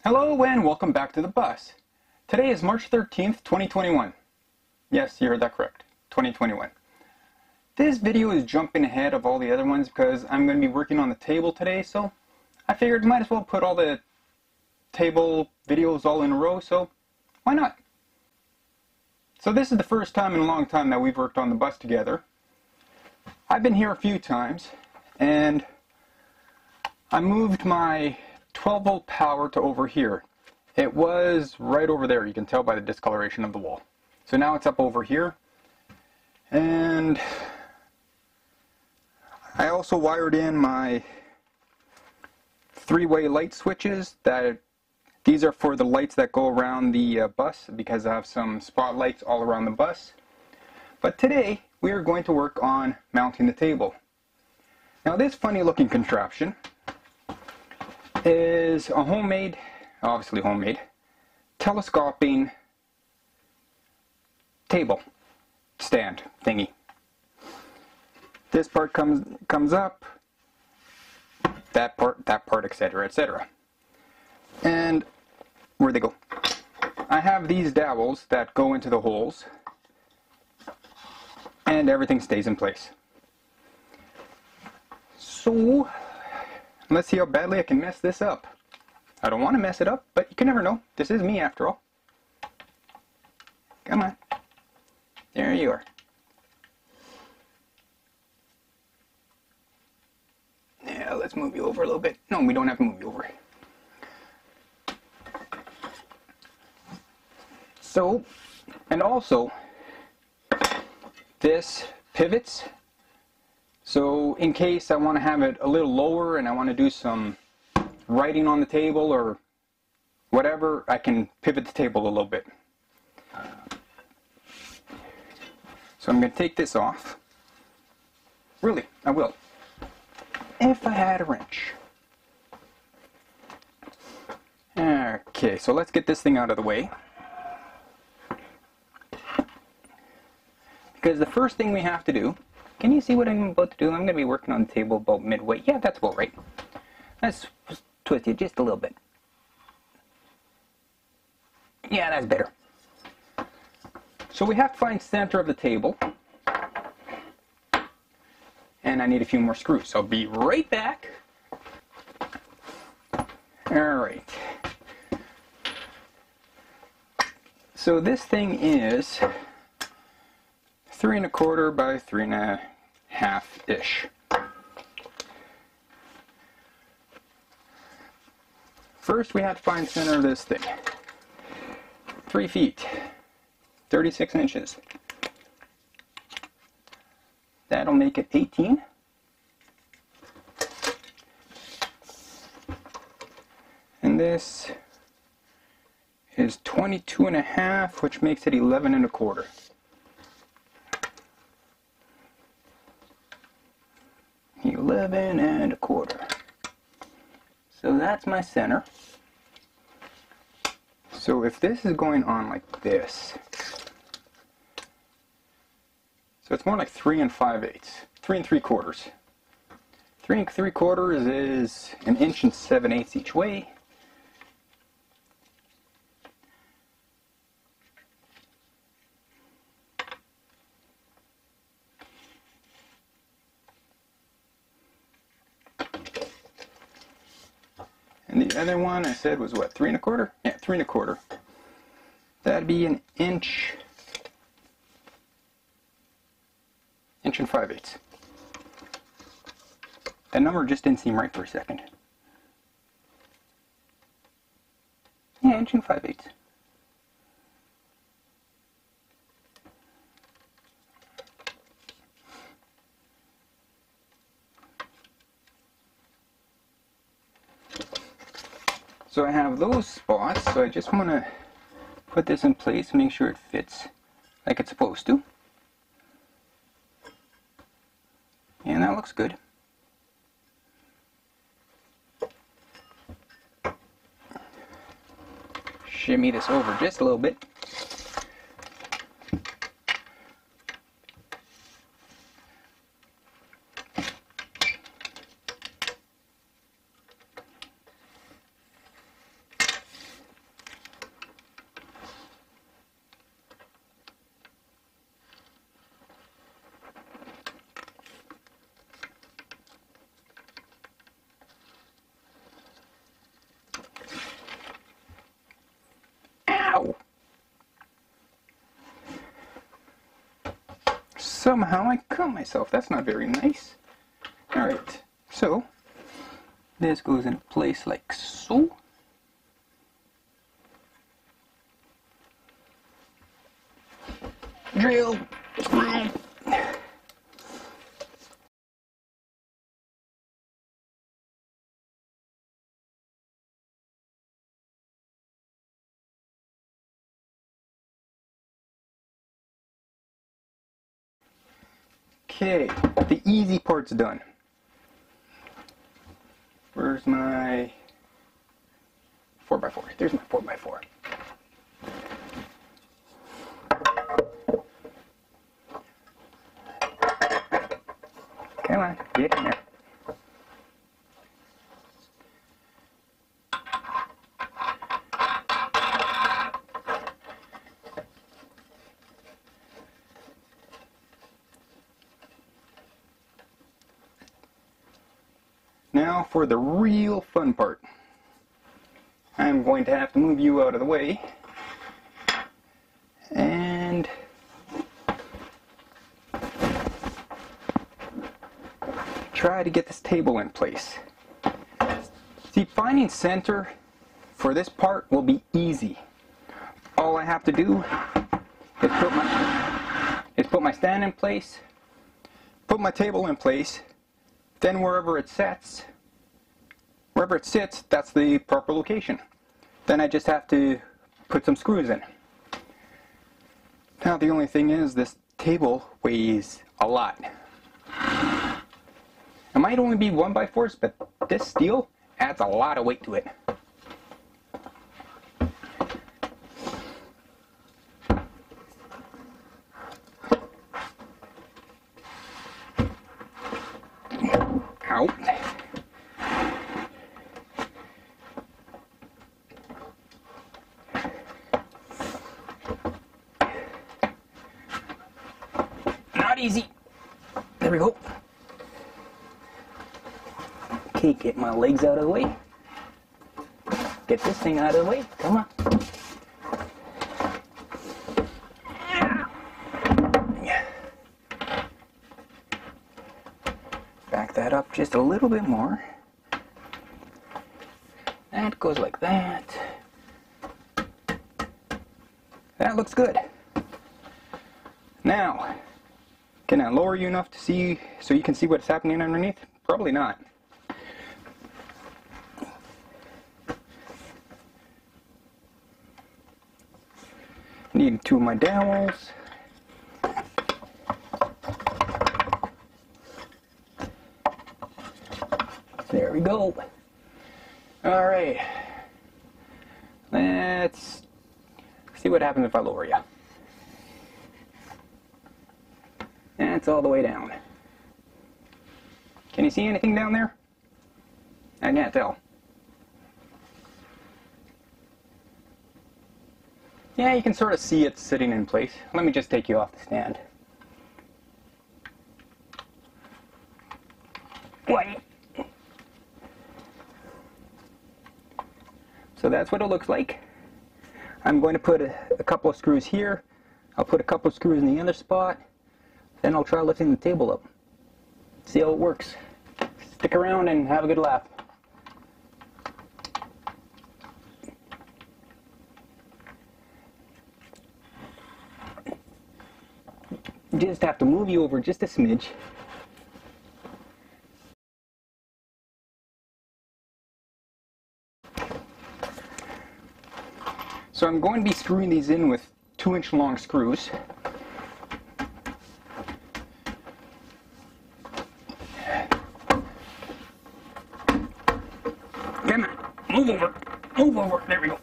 Hello and welcome back to the bus. Today is March 13th, 2021. Yes, you heard that correct. 2021. This video is jumping ahead of all the other ones because I'm going to be working on the table today, so I figured might as well put all the table videos all in a row, so why not? So this is the first time in a long time that we've worked on the bus together. I've been here a few times and I moved my 12-volt power to over here. It was right over there, you can tell by the discoloration of the wall. So now it's up over here. And I also wired in my three-way light switches. These are for the lights that go around the bus because I have some spotlights all around the bus. But today we are going to work on mounting the table. Now this funny looking contraption is a homemade, obviously homemade, telescoping table stand thingy. This part comes up, that part, etc., etc. And where'd they go? I have these dowels that go into the holes, and everything stays in place. So let's see how badly I can mess this up. I don't want to mess it up, but you can never know. This is me after all. Come on. There you are. Yeah, let's move you over a little bit. No, we don't have to move you over. So, and also, this pivots. So in case I want to have it a little lower and I want to do some writing on the table or whatever, I can pivot the table a little bit. So I'm going to take this off. Really, I will. If I had a wrench. Okay, so let's get this thing out of the way. Because the first thing we have to do, can you see what I'm about to do? I'm going to be working on the table about midway. Yeah, that's about right. Let's twist it just a little bit. Yeah, that's better. So we have to find center of the table. And I need a few more screws. So I'll be right back. Alright. So this thing is 3 1/4 by 3 1/2-ish. First we have to find the center of this thing. 3 feet, 36 inches. That'll make it 18. And this is 22 1/2, which makes it 11 1/4. $11 1/4. So that's my center. So if this is going on like this, so it's more like 3 5/8, 3 3/4. 3 3/4 is 1 7/8 inches each way. And the other one I said was what, 3 1/4? Yeah, 3 1/4. That'd be 1 inch, 1 5/8. That number just didn't seem right for a second. Yeah, 1 5/8. So I have those spots, so I just want to put this in place, make sure it fits like it's supposed to. And that looks good. Shimmy this over just a little bit. Somehow I cut myself. That's not very nice. Alright, so this goes in place like so. Drill, screw. Okay, the easy part's done. Where's my 4x4? There's my 4x4. Come on, get in there. Now for the real fun part. I'm going to have to move you out of the way and try to get this table in place. See, finding center for this part will be easy. All I have to do is put my stand in place, put my table in place, then wherever it sits, that's the proper location. Then I just have to put some screws in. Now the only thing is this table weighs a lot. It might only be 1x4s, but this steel adds a lot of weight to it. Ow. Not easy. There we go. Okay, get my legs out of the way. Get this thing out of the way. Come on. Back that up just a little bit more. That goes like that. That looks good. Now, can I lower you enough to see so you can see what's happening underneath? Probably not. Need two of my dowels. There we go. All right. Let's see what happens if I lower you. That's all the way down. Can you see anything down there? I can't tell. Yeah, you can sort of see it sitting in place. Let me just take you off the stand. Wait. So that's what it looks like. I'm going to put a couple of screws here. I'll put a couple of screws in the other spot. Then I'll try lifting the table up. See how it works. Stick around and have a good laugh. You just have to move you over just a smidge. So I'm going to be screwing these in with 2-inch long screws. Come on, move over, move over, there we go.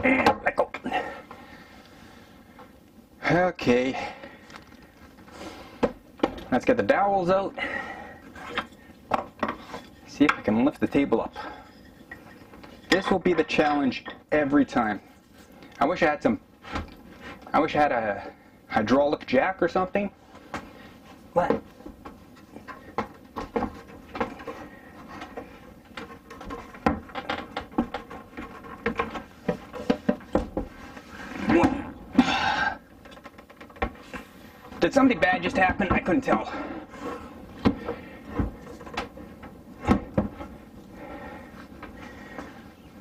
And let go. Okay. Let's get the dowels out. See if I can lift the table up. This will be the challenge every time. I wish I had a hydraulic jack or something. What? Did something bad just happen? I couldn't tell.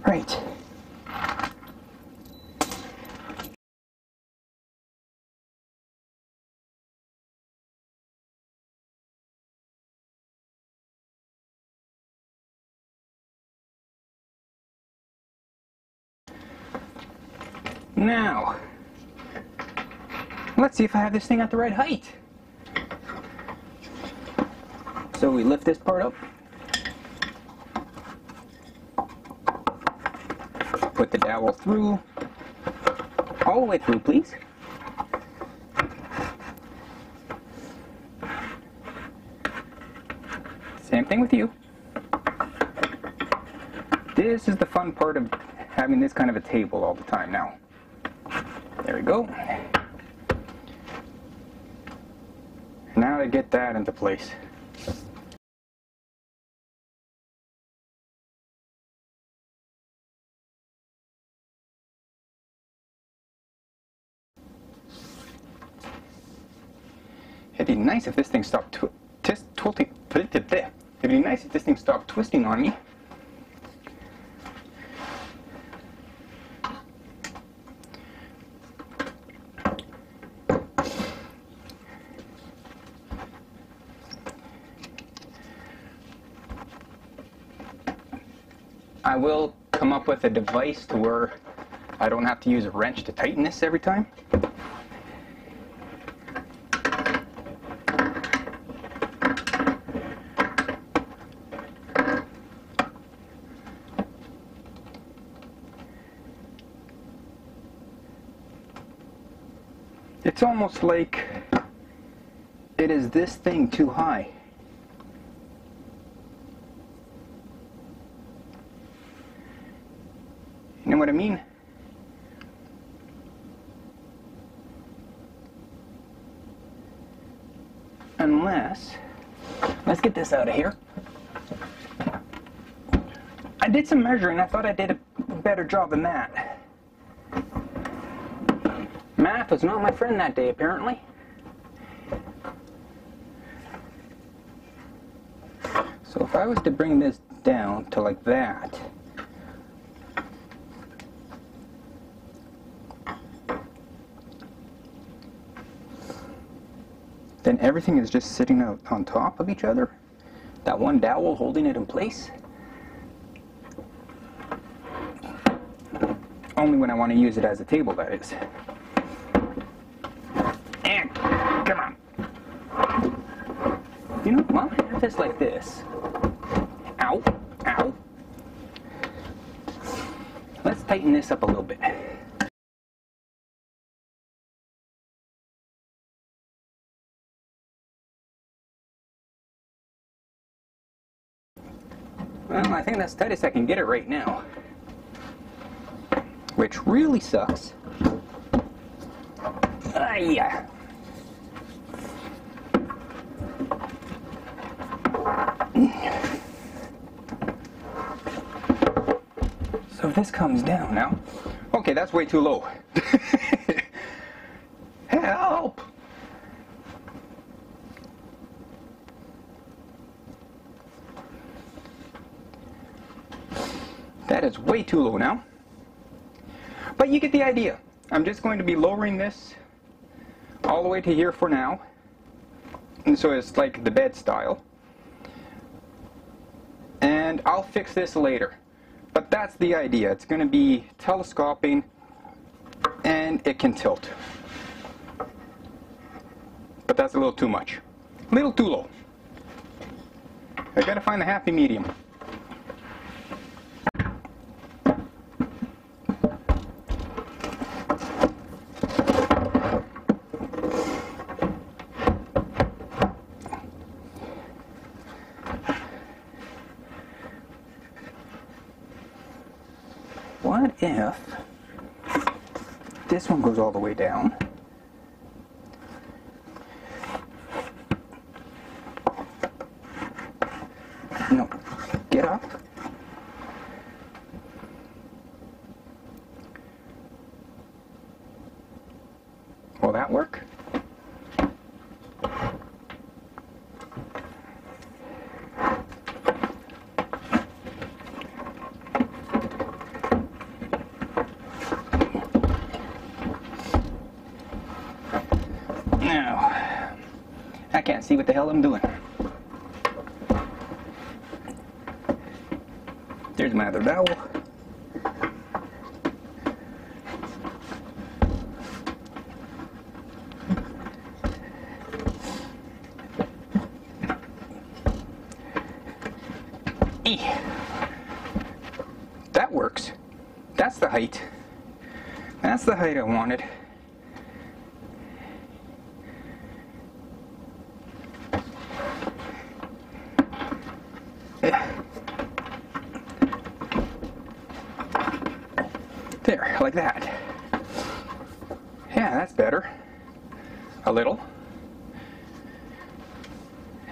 Right. Now, let's see if I have this thing at the right height. So we lift this part up. Put the dowel through. All the way through, please. Same thing with you. This is the fun part of having this kind of a table all the time now. There we go. Now to get that into place. It'd be nice if this thing stopped tilting. It'd be nice if this thing stopped twisting on me. I will come up with a device to where I don't have to use a wrench to tighten this every time. It's almost like it is this thing too high. You know what I mean? Unless, let's get this out of here. I did some measuring. I thought I did a better job than that. Math was not my friend that day, apparently. So if I was to bring this down to like that, then everything is just sitting out on top of each other. That one dowel holding it in place. Only when I want to use it as a table, that is. And, come on. You know, while I have this like this. Ow, ow. Let's tighten this up a little bit. Well, I think that's tight as I can get it right now. Which really sucks. Yeah. So if this comes down now. Okay, that's way too low. Help! That is way too low now. But you get the idea. I'm just going to be lowering this all the way to here for now. And so it's like the bed style. And I'll fix this later. But that's the idea. It's going to be telescoping and it can tilt. But that's a little too much. A little too low. I gotta find the happy medium. what if this one goes all the way down? No, get up. Will that work? Now, I can't see what the hell I'm doing. There's my other dowel. That works. That's the height. That's the height I wanted. There, like that. Yeah, that's better. A little.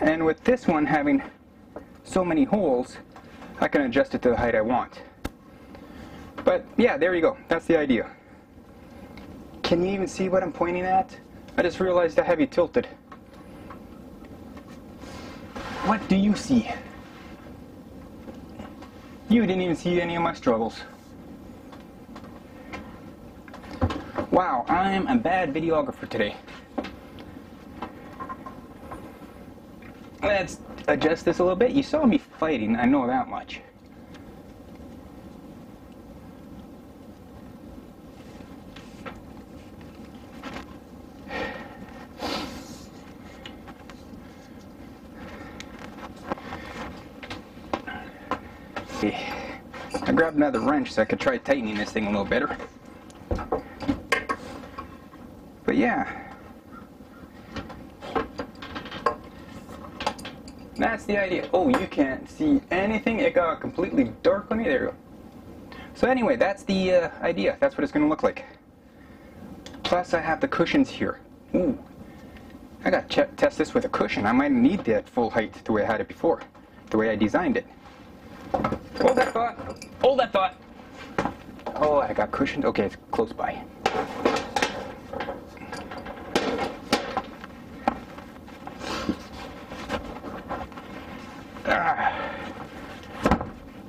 And with this one having so many holes, I can adjust it to the height I want. But yeah, there you go. That's the idea. Can you even see what I'm pointing at? I just realized I have you tilted. What do you see? You didn't even see any of my struggles. Wow, I'm a bad videographer today. Let's adjust this a little bit. You saw me fighting, I know that much. Okay. I grabbed another wrench so I could try tightening this thing a little better. But yeah, that's the idea. Oh, you can't see anything. It got completely dark on me. There you go. So anyway, that's the idea. That's what it's going to look like. Plus I have the cushions here. Ooh, I got to test this with a cushion. I might need that full height the way I had it before, the way I designed it. Hold that thought. Hold that thought. Oh, I got cushions. Okay, it's close by.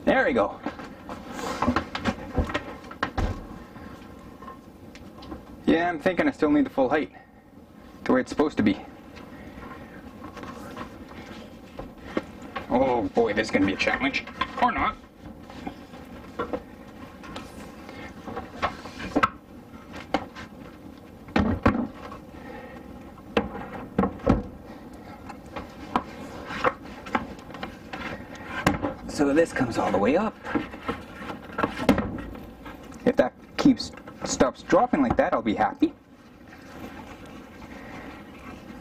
There we go. Yeah, I'm thinking I still need the full height, the way it's supposed to be. Oh boy, this is going to be a challenge. Or not. So this comes all the way up. If that stops dropping like that, I'll be happy.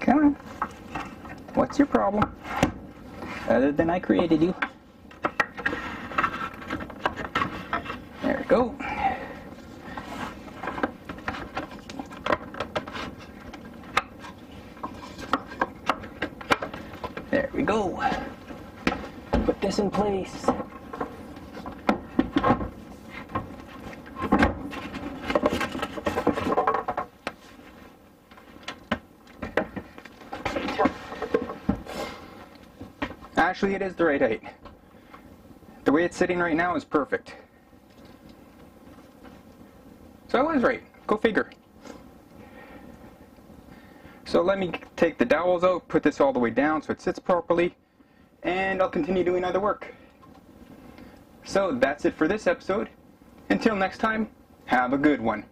Come on. What's your problem? Other than I created you. There we go. There we go. Put this in place. Actually, it is the right height. The way it's sitting right now is perfect. So I was right. Go figure. So let me take the dowels out, put this all the way down so it sits properly, and I'll continue doing other work. So that's it for this episode. Until next time, have a good one.